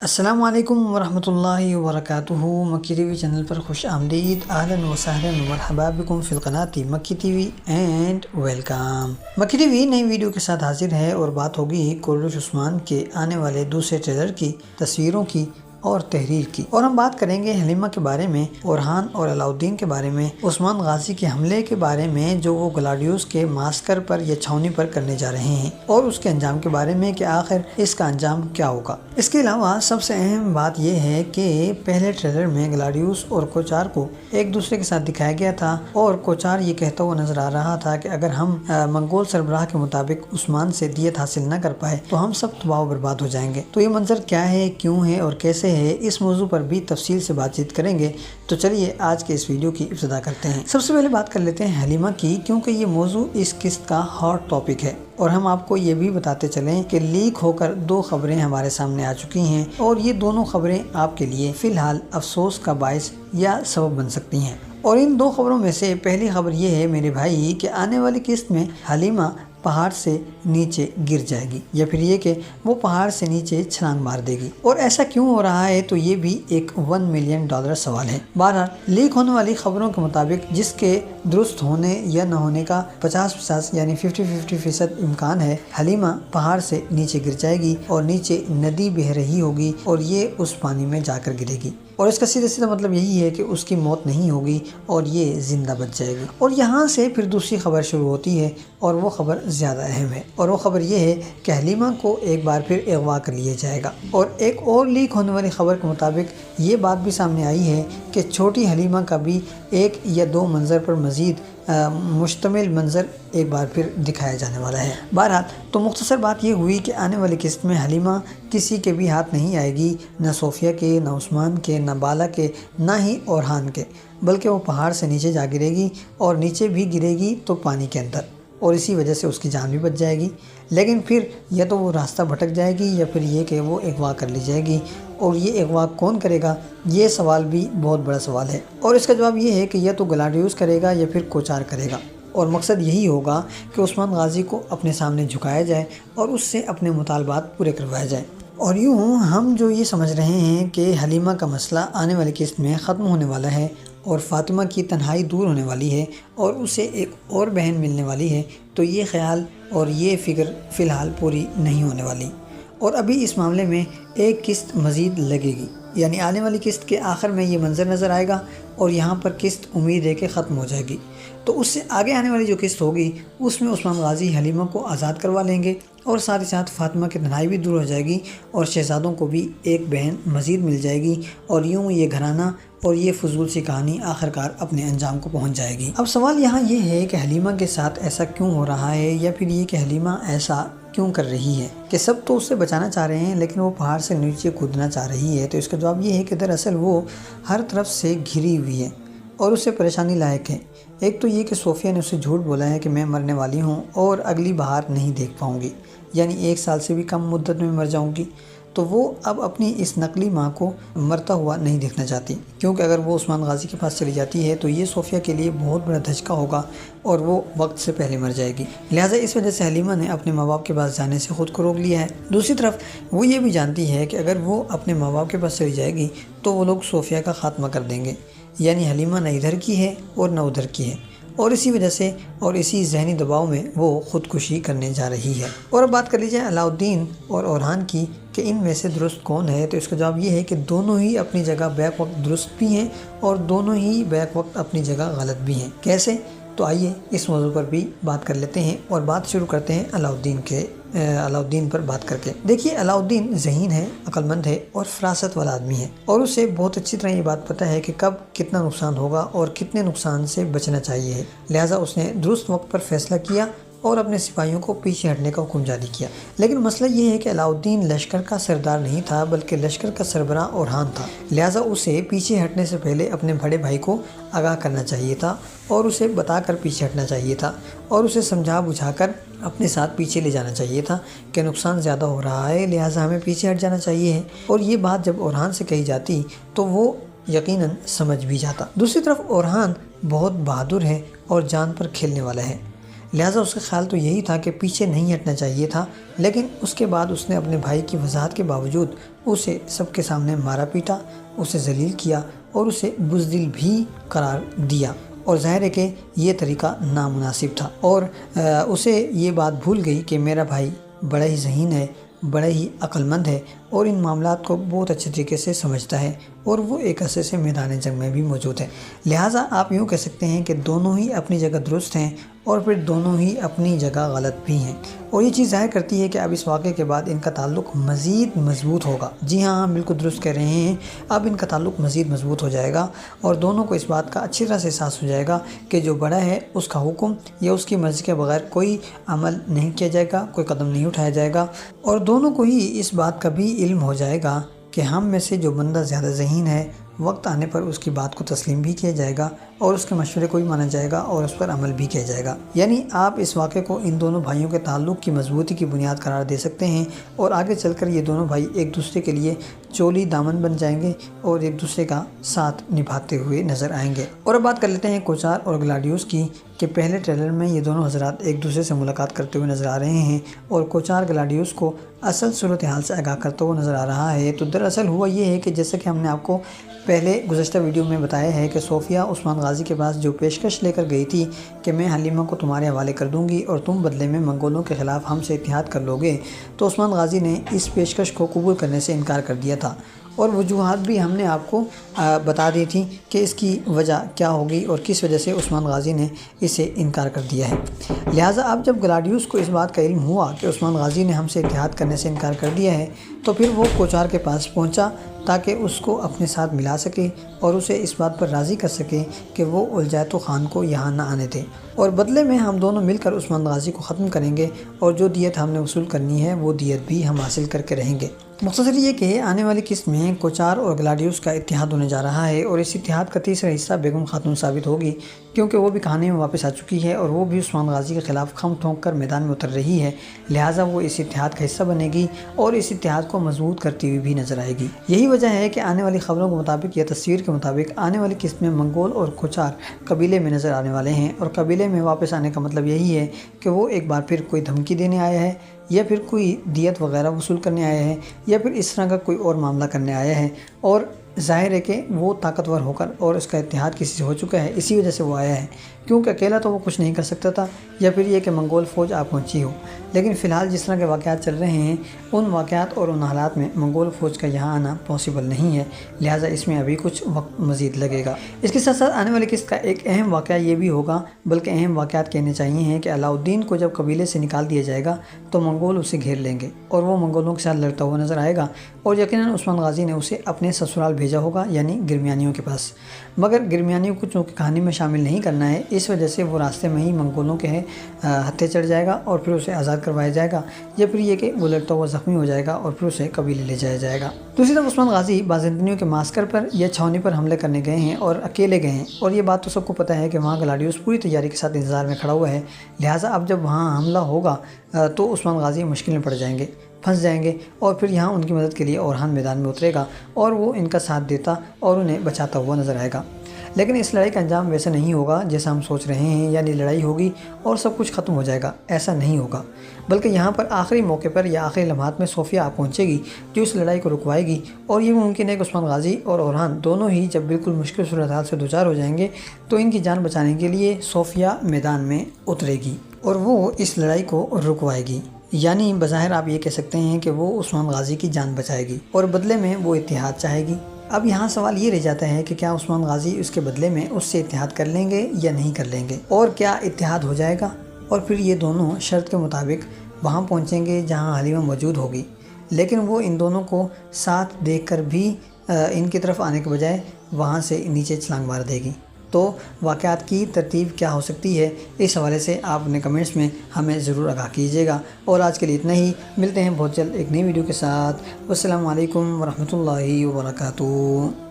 السلام علیکم ورحمۃ اللہ وبرکاتہ۔ مکی ٹی وی چینل پر خوش آمدید، اہلاً وسہلاً مرحبا بکم فی القناۃ مکی ٹی وی اینڈ ویلکم۔ مکی ٹی وی نئی ویڈیو کے ساتھ حاضر ہے اور بات ہوگی کوروش عثمان کے آنے والے دوسرے ٹریلر کی، تصویروں کی اور تحریر کی، اور ہم بات کریں گے حلیمہ کے بارے میں، اورحان اور علاؤالدین کے بارے میں، عثمان غازی کے حملے کے بارے میں جو وہ گلاڈیوس کے معسکر پر یا چھاؤنی پر کرنے جا رہے ہیں، اور اس کے انجام کے بارے میں کہ آخر اس کا انجام کیا ہوگا۔ اس کے علاوہ سب سے اہم بات یہ ہے کہ پہلے ٹریلر میں گلاڈیوس اور کوچار کو ایک دوسرے کے ساتھ دکھایا گیا تھا، اور کوچار یہ کہتا ہوا نظر آ رہا تھا کہ اگر ہم منگول سربراہ کے مطابق عثمان سے دیت حاصل نہ کر پائے تو ہم سب تباہ و برباد ہو جائیں گے۔ تو یہ منظر کیا ہے، کیوں ہے اور کیسے ہے، اس موضوع پر بھی تفصیل سے بات چیت کریں گے۔ تو چلیے آج کے اس ویڈیو کی ابتدا کرتے ہیں۔ سب سے پہلے بات کر لیتے ہیں حلیمہ کی، کیونکہ یہ موضوع اس قسط کا ہاٹ ٹاپک ہے، اور ہم آپ کو یہ بھی بتاتے چلیں کہ لیک ہو کر دو خبریں ہمارے سامنے آ چکی ہیں، اور یہ دونوں خبریں آپ کے لیے فی الحال افسوس کا باعث یا سبب بن سکتی ہیں۔ اور ان دو خبروں میں سے پہلی خبر یہ ہے میرے بھائی کہ آنے والی قسط میں حلیمہ پہاڑ سے نیچے گر جائے گی، یا پھر یہ کہ وہ پہاڑ سے نیچے چھلانگ مار دے گی۔ اور ایسا کیوں ہو رہا ہے، تو یہ بھی ایک $1 ملین سوال ہے۔ بہرحال لیک ہونے والی خبروں کے مطابق جس کے درست ہونے یا نہ ہونے کا 50% یعنی 50% امکان ہے، حلیمہ پہاڑ سے نیچے گر جائے گی اور نیچے ندی بہہ رہی ہوگی اور یہ اس پانی میں جا کر گرے گی، اور اس کا سیدھا مطلب یہی ہے کہ اس کی موت نہیں ہوگی اور یہ زندہ بچ جائے گی۔ اور یہاں سے پھر دوسری خبر شروع ہوتی ہے، اور وہ خبر زیادہ اہم ہے، اور وہ خبر یہ ہے کہ حلیمہ کو ایک بار پھر اغوا کر لیا جائے گا۔ اور ایک اور لیک ہونے والی خبر کے مطابق یہ بات بھی سامنے آئی ہے کہ چھوٹی حلیمہ کا بھی ایک یا دو منظر پر مزید مشتمل منظر ایک بار پھر دکھایا جانے والا ہے۔ بہرحال تو مختصر بات یہ ہوئی کہ آنے والی قسط میں حلیمہ کسی کے بھی ہاتھ نہیں آئے گی، نہ صوفیہ کے، نہ عثمان کے، نہ بالا کے، نہ ہی اورحان کے، بلکہ وہ پہاڑ سے نیچے جا گرے گی، اور نیچے بھی گرے گی تو پانی کے اندر، اور اسی وجہ سے اس کی جان بھی بچ جائے گی۔ لیکن پھر یا تو وہ راستہ بھٹک جائے گی، یا پھر یہ کہ وہ اغوا کر لی جائے گی، اور یہ اغوا کون کرے گا، یہ سوال بھی بہت بڑا سوال ہے، اور اس کا جواب یہ ہے کہ یا تو گلاڈیوس کرے گا یا پھر کوچار کرے گا، اور مقصد یہی ہوگا کہ عثمان غازی کو اپنے سامنے جھکایا جائے اور اس سے اپنے مطالبات پورے کروایا جائے۔ اور یوں ہم جو یہ سمجھ رہے ہیں کہ حلیمہ کا مسئلہ آنے والی قسط میں ختم ہونے والا ہے، اور فاطمہ کی تنہائی دور ہونے والی ہے، اور اسے ایک اور بہن ملنے والی ہے، تو یہ خیال اور یہ فکر فی الحال پوری نہیں ہونے والی، اور ابھی اس معاملے میں ایک قسط مزید لگے گی، یعنی آنے والی قسط کے آخر میں یہ منظر نظر آئے گا، اور یہاں پر قسط امید ہے کہ ختم ہو جائے گی۔ تو اس سے آگے آنے والی جو قسط ہوگی اس میں عثمان غازی حلیمہ کو آزاد کروا لیں گے، اور ساتھ ہی ساتھ فاطمہ کی تنہائی بھی دور ہو جائے گی، اور شہزادوں کو بھی ایک بہن مزید مل جائے گی، اور یوں یہ گھرانہ اور یہ فضول سی کہانی آخرکار اپنے انجام کو پہنچ جائے گی۔ اب سوال یہاں یہ ہے کہ حلیمہ کے ساتھ ایسا کیوں ہو رہا ہے، یا پھر یہ کہ حلیمہ ایسا کیوں کر رہی ہے، کہ سب تو اس سے بچانا چاہ رہے ہیں لیکن وہ پہاڑ سے نیچے کودنا چاہ رہی ہے۔ تو اس کا جواب یہ ہے کہ دراصل وہ ہر طرف سے گھری ہوئی ہے، اور اسے پریشانی لائق ہے۔ ایک تو یہ کہ صوفیہ نے اسے جھوٹ بولا ہے کہ میں مرنے والی ہوں اور اگلی بہار نہیں دیکھ پاؤں گی، یعنی 1 سال سے بھی کم مدت میں مر جاؤں گی۔ تو وہ اب اپنی اس نقلی ماں کو مرتا ہوا نہیں دیکھنا چاہتی، کیونکہ اگر وہ عثمان غازی کے پاس چلی جاتی ہے تو یہ صوفیہ کے لیے بہت بڑا دھچکا ہوگا، اور وہ وقت سے پہلے مر جائے گی۔ لہٰذا اس وجہ سے حلیمہ نے اپنے ماں باپ کے پاس جانے سے خود کو روک لیا ہے۔ دوسری طرف وہ یہ بھی جانتی ہے کہ اگر وہ اپنے ماں باپ کے پاس چلی جائے گی تو وہ لوگ صوفیہ کا خاتمہ کر دیں گے، یعنی حلیمہ نہ ادھر کی ہے اور نہ ادھر کی ہے، اور اسی وجہ سے اور اسی ذہنی دباؤ میں وہ خودکشی کرنے جا رہی ہے۔ اور اب بات کر لیجیے علاؤالدین اور اورحان کی کہ ان میں سے درست کون ہے، تو اس کا جواب یہ ہے کہ دونوں ہی اپنی جگہ بیک وقت درست بھی ہیں، اور دونوں ہی بیک وقت اپنی جگہ غلط بھی ہیں۔ کیسے؟ تو آئیے اس موضوع پر بھی بات کر لیتے ہیں، اور بات شروع کرتے ہیں علاؤالدین پر بات کر کے۔ دیکھیے علاؤالدین ذہین ہے، عقل مند ہے، اور فراست والا آدمی ہے، اور اسے بہت اچھی طرح یہ بات پتہ ہے کہ کب کتنا نقصان ہوگا اور کتنے نقصان سے بچنا چاہیے، لہٰذا اس نے درست وقت پر فیصلہ کیا اور اپنے سپاہیوں کو پیچھے ہٹنے کا حکم جاری کیا۔ لیکن مسئلہ یہ ہے کہ علاؤالدین لشکر کا سردار نہیں تھا، بلکہ لشکر کا سربراہ اورحان تھا، لہٰذا اسے پیچھے ہٹنے سے پہلے اپنے بڑے بھائی کو آگاہ کرنا چاہیے تھا، اور اسے بتا کر پیچھے ہٹنا چاہیے تھا، اور اسے سمجھا بجھا کر اپنے ساتھ پیچھے لے جانا چاہیے تھا کہ نقصان زیادہ ہو رہا ہے، لہٰذا ہمیں پیچھے ہٹ جانا چاہیے ہے۔ اور یہ بات جب اورحان سے کہی جاتی تو وہ یقیناً سمجھ بھی جاتا۔ دوسری طرف اورحان بہت بہادر ہے اور جان پر کھیلنے والا ہے، لہٰذا اس کا خیال تو یہی تھا کہ پیچھے نہیں ہٹنا چاہیے تھا، لیکن اس کے بعد اس نے اپنے بھائی کی وضاحت کے باوجود اسے سب کے سامنے مارا پیٹا، اسے ذلیل کیا اور اسے بزدل بھی قرار دیا، اور ظاہر ہے کہ یہ طریقہ نامناسب تھا، اور اسے یہ بات بھول گئی کہ میرا بھائی بڑا ہی ذہین ہے، بڑا ہی عقل مند ہے اور ان معاملات کو بہت اچھے طریقے سے سمجھتا ہے، اور وہ ایک عرصے سے میدان جنگ میں بھی موجود ہے۔ لہٰذا آپ یوں کہہ سکتے ہیں کہ دونوں ہی اپنی جگہ درست ہیں اور پھر دونوں ہی اپنی جگہ غلط بھی ہیں، اور یہ چیز ظاہر کرتی ہے کہ اب اس واقعے کے بعد ان کا تعلق مزید مضبوط ہوگا۔ جی ہاں، بالکل درست کہہ رہے ہیں، اب ان کا تعلق مزید مضبوط ہو جائے گا اور دونوں کو اس بات کا اچھی طرح سے احساس ہو جائے گا کہ جو بڑا ہے اس کا حکم یا اس کی مرضی کے بغیر کوئی عمل نہیں کیا جائے گا، کوئی قدم نہیں اٹھایا جائے گا، اور دونوں کو ہی اس بات کا بھی علم ہو جائے گا کہ ہم میں سے جو بندہ زیادہ ذہین ہے وقت آنے پر اس کی بات کو تسلیم بھی کیا جائے گا اور اس کے مشورے کو بھی مانا جائے گا اور اس پر عمل بھی کیا جائے گا۔ یعنی آپ اس واقعے کو ان دونوں بھائیوں کے تعلق کی مضبوطی کی بنیاد قرار دے سکتے ہیں، اور آگے چل کر یہ دونوں بھائی ایک دوسرے کے لیے چولی دامن بن جائیں گے اور ایک دوسرے کا ساتھ نبھاتے ہوئے نظر آئیں گے۔ اور اب بات کر لیتے ہیں کوچار اور گلاڈیوس کی، کہ پہلے ٹریلر میں یہ دونوں حضرات ایک دوسرے سے ملاقات کرتے ہوئے نظر آ رہے ہیں اور کوچار گلاڈیوس کو اصل صورتحال سے آگاہ کرتا ہوا نظر آ رہا ہے۔ تو دراصل ہوا یہ ہے کہ جیسا کہ ہم نے آپ کو پہلے گزشتہ ویڈیو میں بتایا ہے کہ صوفیہ عثمان غازی کے پاس جو پیشکش لے کر گئی تھی کہ میں حلیمہ کو تمہارے حوالے کر دوں گی اور تم بدلے میں منگولوں کے خلاف ہم سے اتحاد کر لو گے، تو عثمان غازی نے اس پیشکش کو قبول کرنے سے انکار کر دیا تھا، اور وجوہات بھی ہم نے آپ کو بتا دی تھی کہ اس کی وجہ کیا ہوگی اور کس وجہ سے عثمان غازی نے اسے انکار کر دیا ہے۔ لہٰذا اب جب گلاڈیوس کو اس بات کا علم ہوا کہ عثمان غازی نے ہم سے اتحاد کرنے سے انکار کر دیا ہے، تو پھر وہ کوچار کے پاس پہنچا تاکہ اس کو اپنے ساتھ ملا سکے اور اسے اس بات پر راضی کر سکے کہ وہ الجیتو خان کو یہاں نہ آنے دے، اور بدلے میں ہم دونوں مل کر عثمان غازی کو ختم کریں گے، اور جو دیت ہم نے وصول کرنی ہے وہ دیت بھی ہم حاصل کر کے رہیں گے۔ مختصر یہ کہ آنے والی قسط میں کوچار اور گلاڈیوس کا اتحاد ہونے جا رہا ہے، اور اس اتحاد کا تیسرا حصہ بیگم خاتون ثابت ہوگی، کیونکہ وہ بھی کہانی میں واپس آ چکی ہے اور وہ بھی عثمان غازی کے خلاف خم ٹھونک کر میدان میں اتر رہی ہے، لہٰذا وہ اس اتحاد کا حصہ بنے گی اور اس اتحاد کو مضبوط کرتی ہوئی بھی نظر آئے گی۔ یہی وجہ ہے کہ آنے والی خبروں کے مطابق یا تصویر کے مطابق آنے والی قسط میں منگول اور کوچار قبیلے میں نظر آنے والے ہیں، اور قبیلے میں واپس آنے کا مطلب یہی ہے کہ وہ ایک بار پھر کوئی دھمکی دینے آیا ہے یا پھر کوئی دیت وغیرہ وصول کرنے آیا ہے یا پھر اس طرح کا کوئی اور معاملہ کرنے آیا ہے، اور ظاہر ہے کہ وہ طاقتور ہو کر اور اس کا اتحاد کسی سے ہو چکا ہے، اسی وجہ سے وہ آیا ہے، کیونکہ اکیلا تو وہ کچھ نہیں کر سکتا تھا، یا پھر یہ کہ منگول فوج آ پہنچی ہو۔ لیکن فی الحال جس طرح کے واقعات چل رہے ہیں ان واقعات اور ان حالات میں منگول فوج کا یہاں آنا پاسبل نہیں ہے، لہٰذا اس میں ابھی کچھ وقت مزید لگے گا۔ اس کے ساتھ ساتھ آنے والی قسط کا ایک اہم واقعہ یہ بھی ہوگا، بلکہ اہم واقعات کہنے چاہیے ہیں، کہ علاء الدین کو جب قبیلے سے نکال دیا جائے گا تو منگول اسے گھیر لیں گے اور وہ منگولوں کے ساتھ لڑتا ہوا نظر آئے گا، اور یقیناً عثمان غازی نے اسے اپنے سسرال بھیجا ہوگا، یعنی گرمیانیوں کے پاس، مگر گرمیانیوں کو چونکہ کہانی میں شامل نہیں کرنا ہے، اس وجہ سے وہ راستے میں ہی منگولوں کے ہتھے چڑھ جائے گا اور پھر اسے آزاد کروایا جائے گا، یا پھر یہ کہ وہ لڑتا ہوا زخمی ہو جائے گا اور پھر اسے قبیلے لے جایا جائے گا۔ دوسری طرف عثمان غازی بازنطینیوں کے معسکر پر یا چھاؤنی پر حملے کرنے گئے ہیں اور اکیلے گئے ہیں، اور یہ بات تو سب کو پتہ ہے کہ وہاں گلاڈیوس پوری تیاری کے ساتھ انتظار میں کھڑا ہوا ہے، لہٰذا اب جب وہاں حملہ ہوگا تو عثمان غازی مشکل میں پڑ جائیں گے، پھنس جائیں گے، اور پھر یہاں ان کی مدد کے لیے اورحان میدان میں اترے گا اور وہ ان کا ساتھ دیتا اور انہیں بچاتا ہوا نظر آئے گا۔ لیکن اس لڑائی کا انجام ویسا نہیں ہوگا جیسا ہم سوچ رہے ہیں، یعنی لڑائی ہوگی اور سب کچھ ختم ہو جائے گا، ایسا نہیں ہوگا، بلکہ یہاں پر آخری موقع پر یا آخری لمحات میں صوفیہ آ پہنچے گی جو اس لڑائی کو رکوائے گی، اور یہ ممکن ہے کہ عثمان غازی اور اورحان دونوں ہی جب بالکل مشکل صورتحال سے دوچار ہو جائیں گے تو ان کی جان بچانے کے لیے صوفیہ میدان میں اترے گی اور وہ اس لڑائی کو رکوائے گی، یعنی بظاہر آپ یہ کہہ سکتے ہیں کہ وہ عثمان غازی کی جان بچائے گی اور بدلے میں وہ اتحاد چاہے گی۔ اب یہاں سوال یہ رہ جاتا ہے کہ کیا عثمان غازی اس کے بدلے میں اس سے اتحاد کر لیں گے یا نہیں کر لیں گے، اور کیا اتحاد ہو جائے گا، اور پھر یہ دونوں شرط کے مطابق وہاں پہنچیں گے جہاں حلیمہ موجود ہوگی، لیکن وہ ان دونوں کو ساتھ دیکھ کر بھی ان کی طرف آنے کے بجائے وہاں سے نیچے چھلانگ مار دے گی۔ تو واقعات کی ترتیب کیا ہو سکتی ہے، اس حوالے سے آپ اپنے کمنٹس میں ہمیں ضرور آگاہ کیجیے گا، اور آج کے لیے اتنا ہی، ملتے ہیں بہت جلد ایک نئی ویڈیو کے ساتھ۔ والسلام علیکم ورحمۃ اللہ وبرکاتہ۔